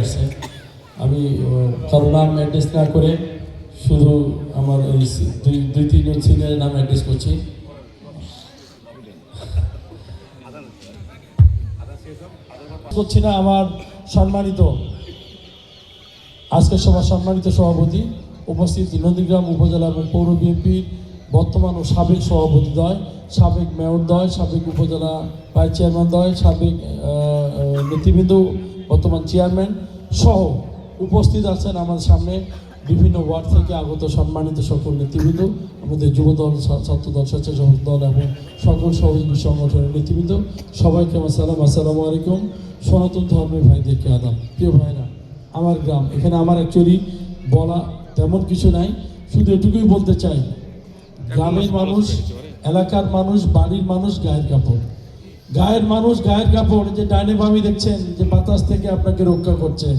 আসছে। আমি কারো নাম অ্যাড্রেস না করে শুধু আমার এই দুই তিনজন সিনিয়রের নাম অ্যাড্রেস করছি। করছি না আমার সম্মানিত আজকের সভা সম্মানিত সভাপতি উপস্থিত নন্দীগ্রাম উপজেলা এবং পৌর বিএনপির বর্তমান ও সাবেক সভাপতিদ্বয়, সাবেক মেয়রদ্বয়, সাবেক উপজেলা ভাইস চেয়ারম্যানদ্বয়, সাবেক নেতৃবৃন্দ, বর্তমান চেয়ারম্যান সহ উপস্থিত আছেন আমাদের সামনে বিভিন্ন ওয়ার্ড থেকে আগত সম্মানিত সকল নেতৃবৃন্দ, আমাদের যুবদল, ছাত্রদল, স্বেচ্ছাসেবক দল এবং সকল সহযোগী সংগঠনের নেতৃবৃন্দ, সবাইকে আমার সালাম, আসসালামু আলাইকুম। সনাতন ধর্মের ভাইদেরকে আদাব। প্রিয় ভাইরা, আমার গ্রাম, এখানে আমার অ্যাকচুয়ালি বলা তেমন কিছু নাই, শুধু এটুকুই বলতে চাই, গ্রামের মানুষ, এলাকার মানুষ, বাড়ির মানুষ গায়ের কাপড়, গায়ের মানুষ গায়ের কাপড়। যে ডাইনে বামে দেখছেন যে বাতাস থেকে আপনাকে রক্ষা করছে,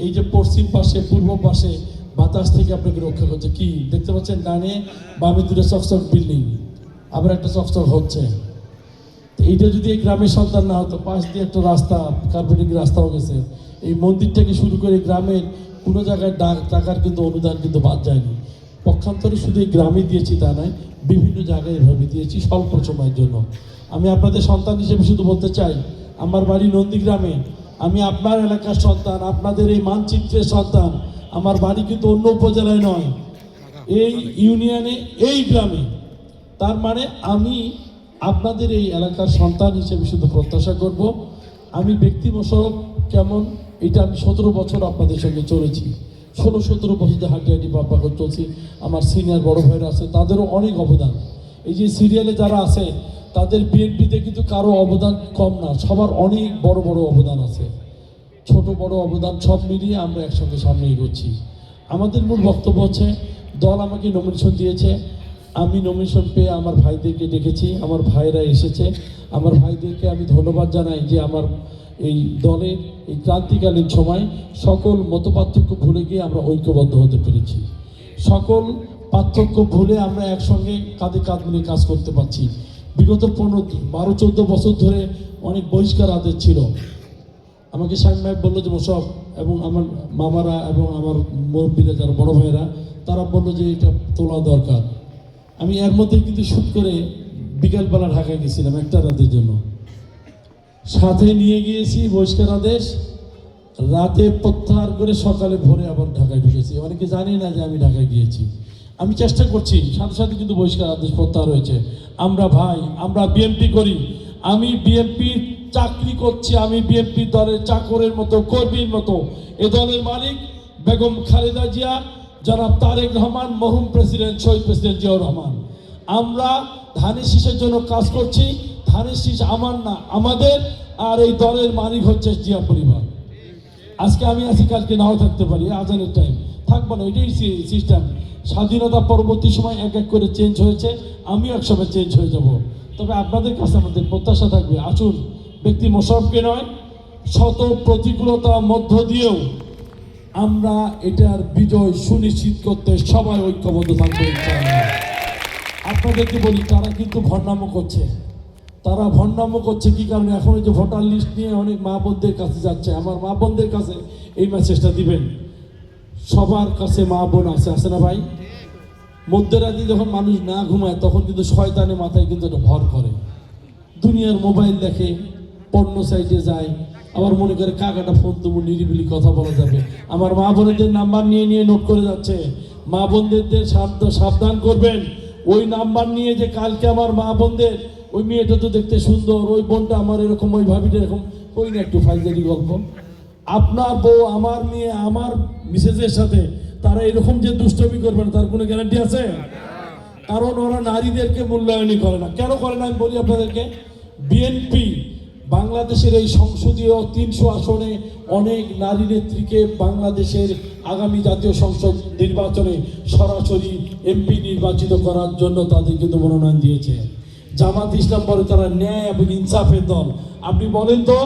এই যে পশ্চিম পাশে পূর্ব পাশে বাতাস থেকে আপনাকে রক্ষা করছে, কি দেখতে পাচ্ছেন? ডাইনে বামে দুটো চকচক বিল্ডিং, আবার একটা চকচক হচ্ছে। এইটা যদি এই গ্রামের সন্তান না হতো, পাশ দিয়ে একটা রাস্তা, কার্পেটিং রাস্তাও গেছে, এই মন্দিরটাকে শুরু করে গ্রামের কোনো জায়গায় টাকার কিন্তু অনুদান কিন্তু বাদ যায়নি। পক্ষান্তরে শুধু এই গ্রামে দিয়েছি তা নয়, বিভিন্ন জায়গায় এভাবে দিয়েছি স্বল্প সময়ের জন্য। আমি আপনাদের সন্তান হিসেবে শুধু বলতে চাই, আমার বাড়ি নন্দীগ্রামে, আমি আপনার এলাকার সন্তান, আপনাদের এই মানচিত্রের সন্তান। আমার বাড়ি কিন্তু অন্য উপজেলায় নয়, এই ইউনিয়নে, এই গ্রামে। তার মানে আমি আপনাদের এই এলাকার সন্তান হিসেবে শুধু প্রত্যাশা করব, আমি ব্যক্তি মোশাররফ কেমন, এটা আমি 17 বছর আপনাদের সঙ্গে চলেছি, 16-17 বছর হাঁটি হাঁটি পাপা করে চলছি। আমার সিনিয়র বড় ভাইরা আছে, তাদেরও অনেক অবদান। এই যে সিরিয়ালে যারা আছে তাদের বিএনপিতে কিন্তু কারো অবদান কম না, সবার অনেক বড় বড় অবদান আছে, ছোট বড় অবদান সব মিলিয়ে আমরা একসঙ্গে সামনে এগোচ্ছি। আমাদের মূল বক্তব্য হচ্ছে, দল আমাকে নমিনেশন দিয়েছে, আমি নমিনেশন পেয়ে আমার ভাইদেরকে ডেকেছি, আমার ভাইরা এসেছে। আমার ভাইদেরকে আমি ধন্যবাদ জানাই যে আমার এই দলের এই ক্রান্তিকালীন সময় সকল মতপার্থক্য ভুলে গিয়ে আমরা ঐক্যবদ্ধ হতে পেরেছি, সকল পার্থক্য ভুলে আমরা একসঙ্গে কাঁধে কাঁধ মিলিয়ে কাজ করতে পারছি। বিগত 12-14 বছর ধরে অনেক বহিষ্কার আদেশ ছিল। আমাকে শামীম ভাই বললো যে মোশাররফ, এবং আমার মামারা এবং আমার মুরব্বীরা যারা বড় ভাইরা, তারা বললো যে এটা তোলা দরকার। আমি এর মধ্যে কিন্তু শুট করে বিকালবেলা ঢাকায় গেছিলাম একটা রাতের জন্য, সাথে নিয়ে গিয়েছি বহিষ্কার আদেশ, রাতে প্রত্যাহার করে সকালে ভোরে আবার ঢাকায় ঢুকেছি। অনেকে জানি না যে আমি ঢাকায় গিয়েছি। আমি চেষ্টা করছি, সাথে সাথে কিন্তু বহিষ্কার আদেশ প্রত্যাহার হয়েছে। আমরা ভাই, আমরা বিএনপি করি, আমি বিএনপির চাকরি করছি, আমি বিএনপি দলের চাকরের মতো, কর্মীর মতো। এ দলের মালিক বেগম খালেদা জিয়া, জনাব তারেক রহমান, মরহুম প্রেসিডেন্ট শহীদ প্রেসিডেন্ট জিয়াউর রহমান। আমরা ধানের শীষের জন্য কাজ করছি, ধানের শীষ আমার না, আমাদের। আর এই দলের মালিক হচ্ছে জিয়া পরিবার। আজকে আমি আছি, কালকে নাও থাকতে পারি, আজানের টাইম থাকবো না, এটাই সিস্টেম। স্বাধীনতা পরবর্তী সময় এক এক করে চেঞ্জ হয়েছে, আমিও একসময় চেঞ্জ হয়ে যাব। তবে আপনাদের কাছে আমাদের প্রত্যাশা থাকবে, আসুন ব্যক্তি মোশাররফকে নয়, শত প্রতিকূলতার মধ্য দিয়েও আমরা এটার বিজয় সুনিশ্চিত করতে সবাই ঐক্যবদ্ধ থাকবে ইনশাআল্লাহ। আপনাদেরকে বলি, তারা কিন্তু ভণ্ডামো করছে, তারা ভণ্ডামো করছে কি কারণে? এখন এই যে ভোটার লিস্ট নিয়ে অনেক মা বোনদের কাছে যাচ্ছে, আমার মা বোনদের কাছে এই মেসেজটা দিবেন, সবার কাছে মা বোন আছে না ভাই? মধ্যরাতে যখন মানুষ না ঘুমায় তখন কিন্তু শয়তানে মাথায় কিন্তু এটা ভর করে, দুনিয়ার মোবাইল দেখে, পর্ণ সাইটে যায়, আবার মনে করে কাকাটা ফোন দেবো, নিরিবিলি কথা বলা যাবে। আমার মা বোনদের নাম্বার নিয়ে নিয়ে নোট করে যাচ্ছে। মা বোনদের সাবধান করবেন, ওই নাম্বার নিয়ে যে কালকে আমার মা বোনদের, ওই মেয়েটা তো দেখতে সুন্দর, ওই বোনটা আমার এরকম, ওই ভাবিটা এরকম, ওই না একটু ফাইজারি গল্প। আপনার বউ আমার মেয়ে, আমার মিসেসের সাথে তারা এরকম যে দুষ্টমি করবে না, তার কোনো গ্যারান্টি আছে? কারণ ওরা নারীদেরকে মূল্যায়নই করে না। কেন করে না আমি বলি আপনাদেরকে। বিএনপি বাংলাদেশের এই সংসদীয় 300 আসনে অনেক নারী নেত্রীকে বাংলাদেশের আগামী জাতীয় সংসদ নির্বাচনে সরাসরি এমপি নির্বাচিত করার জন্য তাদের কিন্তু মনোনয়ন দিয়েছে। জামাত ইসলাম বলে তারা ন্যায় এবং ইনসাফের দল। আপনি বলেন তো,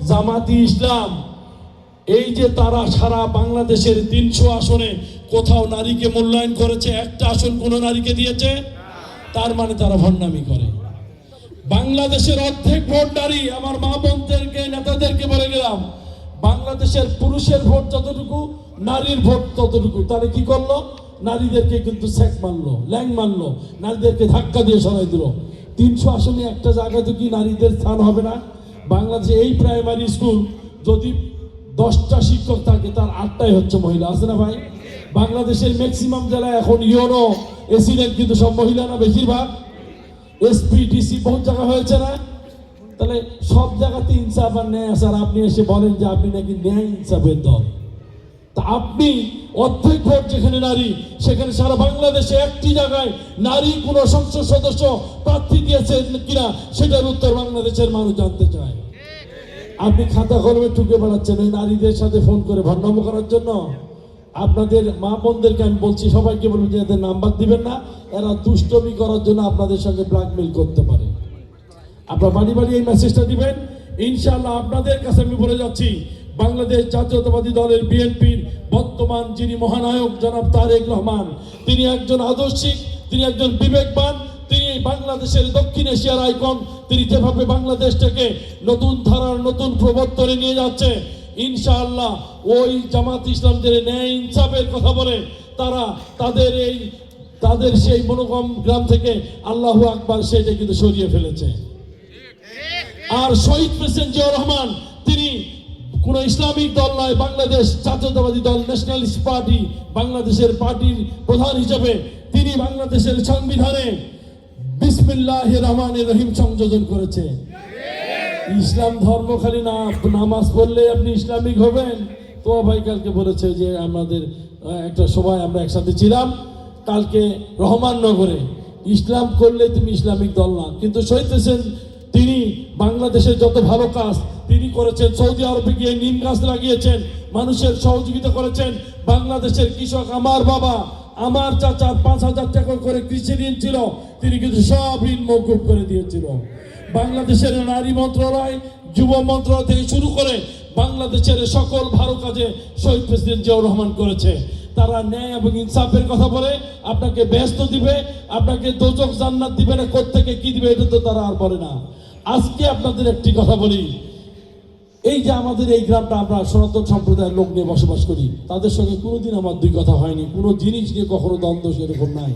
জামাতি ইসলাম এই যে তারা সারা বাংলাদেশের 300 আসনে কোথাও নারীকে মূল্যায়ন করেছে? একটা আসন কোনো নারীকে দিয়েছে? তার মানে তারা ভণ্ডামি করে। বাংলাদেশের অর্ধেক ভোট নারী। আমার মা বোনদেরকে, নেতাদেরকে বলে গেলাম, বাংলাদেশের পুরুষের ভোট যতটুকু, নারীর ভোট ততটুকু। তাহলে কি করলো? নারীদেরকে কিন্তু স্যাক মারলো, ল্যাং মারলো, নারীদেরকে ধাক্কা দিয়ে সরাই দিল। 300 আসনে একটা জায়গাতে কি নারীদের স্থান হবে না? বাংলাদেশে এই প্রাইমারি স্কুল যদি 10টা শিক্ষক থাকে, তার 8টাই হচ্ছে মহিলা, আছে না ভাই? বাংলাদেশের ম্যাক্সিমাম জেলায় এখন ইউনো এসিডেন্ট কিন্তু সব মহিলা না, বেশিরভাগ। এসপি ডিসি বহুত জায়গা হয়েছে না? তাহলে সব জায়গাতে ইনসাফ আর ন্যায় আছে, আর আপনি এসে বলেন যে আপনি নাকি ন্যায় ইনসাফের দল। তা আপনি অর্ধেক ভোট যেখানে নারী, সেখানে সারা বাংলাদেশে একটি জায়গায় নারী কোন সংসদ সদস্য প্রার্থী দিয়েছেন কিনা, সেটার উত্তর বাংলাদেশের মানুষ জানতে চায়। আপনি খাতা কলমে ঠুকে বেড়াচ্ছেন ওই নারীদের সাথে ফোন করে ভণ্ডামি করার জন্য। আপনাদের মা বোনদেরকে আমি বলছি, সবাইকে বলবেন যে এদের নাম্বার দিবেন না, এরা দুষ্টমি করার জন্য আপনাদের সঙ্গে ব্ল্যাকমেল করতে পারে। আপনার বাড়ি বাড়ি এই মেসেজটা দিবেন। ইনশাআল্লাহ আপনাদের কাছে আমি বলে যাচ্ছি, বাংলাদেশ জাতীয়তাবাদী দলের বিএনপির বর্তমান যিনি মহানায়ক জনাব তারেক রহমান, তিনি একজন আদর্শিক, তিনি একজন বিবেকবান, তিনি বাংলাদেশের দক্ষিণ এশিয়ার আইকন। তিনি যেভাবে বাংলাদেশটাকে নতুন ধারার নতুন প্রবর্তনে নিয়ে যাচ্ছে, ইনশাআল্লাহ ওই জামাত ইসলাম যে ন্যায় ইনসাফের কথা বলে, তারা তাদের সেই মনোগম গ্রাম থেকে আল্লাহু আকবার সেটা কিন্তু সরিয়ে ফেলেছে। আর শহীদ প্রেসিডেন্ট জিয়াউর রহমান, তিনি কোন ইসলামিক দল নয়, বাংলাদেশ জাতীয়তাবাদী দল, ন্যাশনালিস্ট পার্টি, বাংলাদেশের পার্টির প্রধান হিসেবে তিনি বাংলাদেশের সংবিধানে বিসমিল্লাহির রহমানির রহিম সংযোজন করেছে। ইসলাম ধর্ম খালি না নামাজ পড়লে আপনি ইসলামিক হবেন। তো ভাই কালকে বলেছে যে আমাদের একটা সময় আমরা একসাথে ছিলাম, কালকে রহমাননগরে, ইসলাম করলে তুমি ইসলামিক দল না। কিন্তু শহীদ প্রেসিডেন্ট তিনি বাংলাদেশের যত ভালো কাজ তিনি করেছেন। সৌদি আরবে গিয়ে নিম গাছ লাগিয়েছেন, মানুষের সহযোগিতা করেছেন। বাংলাদেশের কৃষক, আমার বাবা, আমার চাচা 5,000 টাকা করে কৃষি ঋণ ছিল, তিনি কিন্তু সব ঋণ মওকুফ করে দিয়েছিল। বাংলাদেশের নারী মন্ত্রণালয়, যুব মন্ত্রণালয় থেকে শুরু করে বাংলাদেশের সকল ভালো কাজে শহীদ প্রেসিডেন্ট জিয়াউর রহমান করেছে। তারা ন্যায় এবং ইনসাফের কথা বলে, আপনাকে ব্যস্ত দিবে, আপনাকে দোজখ জান্নাত দিবে না, কোত্থেকে কি দিবে এটা তো তারা আর বলে না। আজকে আপনাদের একটি কথা বলি, এই যে আমাদের এই গ্রামটা, আমরা সনাতন সম্প্রদায়ের লোক নিয়ে বসবাস করি, তাদের সঙ্গে কোনোদিন আমার দুই কথা হয়নি, কোনো জিনিস নিয়ে কখনো দ্বন্দ্ব সেরকম নাই।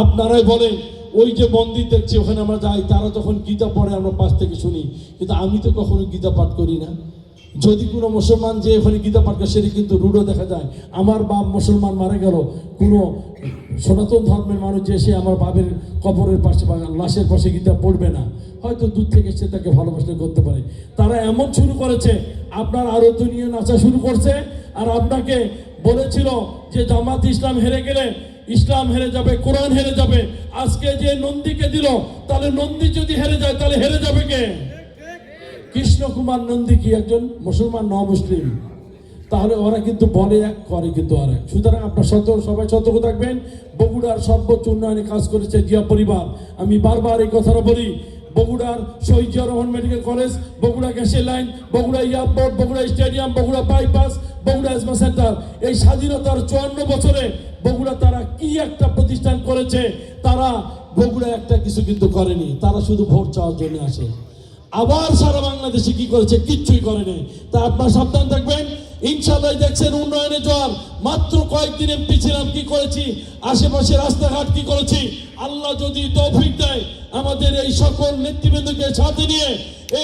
আপনারাই বলেন, ওই যে মন্দির দেখছি ওখানে আমরা যাই, তারা যখন গীতা পড়ে আমরা পাশ থেকে শুনি, কিন্তু আমি তো কখনো গীতা পাঠ করি না। যদি কোনো মুসলমান যে ওখানে গীতা পাঠ করে, সেটা কিন্তু রূঢ় দেখা যায়। আমার বাপ মুসলমান মারা গেল, কোনো সনাতন ধর্মের মানুষ যে সে আমার বাপের কবরের পাশে বা লাশের পাশে গীতা পড়বে না, হয়তো দূর থেকে সে তাকে ভালোবাসা করতে পারে। তারা এমন শুরু করেছে, আপনার আরত নিয়ে নাচা শুরু করছে। আর আপনাকে বলেছিল যে জামাত ইসলাম হেরে গেলে ইসলাম হেরে যাবে, কোরআন হেরে যাবে। আজকে যে নন্দীকে দিল, তাহলে নন্দী যদি হেরে যায় তাহলে হেরে যাবে কে? কৃষ্ণ কুমার নন্দী কি একজন মুসলমান ন মুসলিম? তাহলে ওরা কিন্তু বলে এক, করে কিন্তু আর এক। সুতরাং আপনার সবাই সতর্ক থাকবেন। বগুড়ার সর্বোচ্চ উন্নয়নে কাজ করেছে জিয়া পরিবার। আমি বারবার এই কথাটা বলি, বগুড়ার শহীদ জিয়া রহমান মেডিকেল কলেজ, বগুড়া গ্যাসের line, Bogura airport, Bogura stadium, Bogura bypass, Bogura asthma centre, এই স্বাধীনতার 54 বছরে বগুড়া তারা কি একটা প্রতিষ্ঠান করেছে। তারা বগুড়া একটা কিছু কিন্তু করেনি, তারা শুধু ভোট চাওয়ার জন্য আসে। আবার সারা বাংলাদেশে কি করেছে? কিচ্ছুই করেনি। তা আপনার সাবধান থাকবেন। ইনশাআল্লাহ দেখছেন উন্নয়নে জোয়ার। মাত্র কয়েকদিন এমপি ছিলাম, কি করেছি, আশেপাশে রাস্তাঘাট কি করেছি। আল্লাহ যদি তৌফিক দেয়, আমাদের এই সকল নেতৃবৃন্দকে সাথে নিয়ে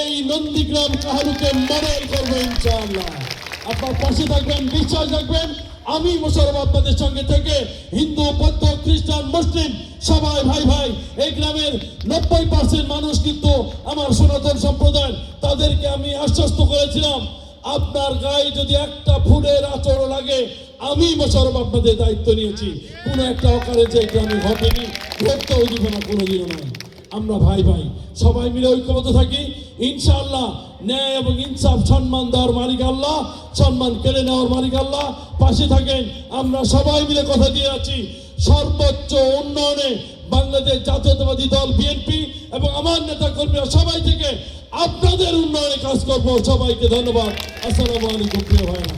এই নন্দীগ্রাম কাহালুকে মডেল করবো ইনশাআল্লাহ। আপনার পাশে থাকবেন, বিশ্বাস রাখবেন। আমি মোশাররফ আপনাদের সঙ্গে থেকে হিন্দু, বৌদ্ধ, খ্রিস্টান, মুসলিম সবাই ভাই ভাই। এই গ্রামের 90% মানুষ কিন্তু আমার সনাতন সম্প্রদায়। তাদেরকে আমি আশ্বস্ত করেছিলাম, আপনার গায়ে যদি একটা ফুলের আচরণ লাগে, আমি মোশাররফ আপনাদের দায়িত্ব নিয়েছি। কোনো একটা অকারে যে গ্রামে ঘটেনি, ঘটতেও দিব না, কোনোদিনও নয়। আমরা ভাই ভাই সবাই মিলে ঐক্যবদ্ধ থাকি ইনশাআল্লাহ। ন্যায় এবং ইনসাফ, সম্মান দেওয়ার মালিক আল্লাহ, সম্মান কেড়ে নেওয়ার মালিক আল্লাহ। পাশে থাকেন। আমরা সবাই মিলে কথা দিয়ে আছি, সর্বোচ্চ উন্নয়নে বাংলাদেশ জাতীয়তাবাদী দল বিএনপি এবং আমার নেতা কর্মীরা সবাই থেকে আপনাদের উন্নয়নে কাজ করবো। সবাইকে ধন্যবাদ। আসসালামু আলাইকুম প্রিয় ভাইরা।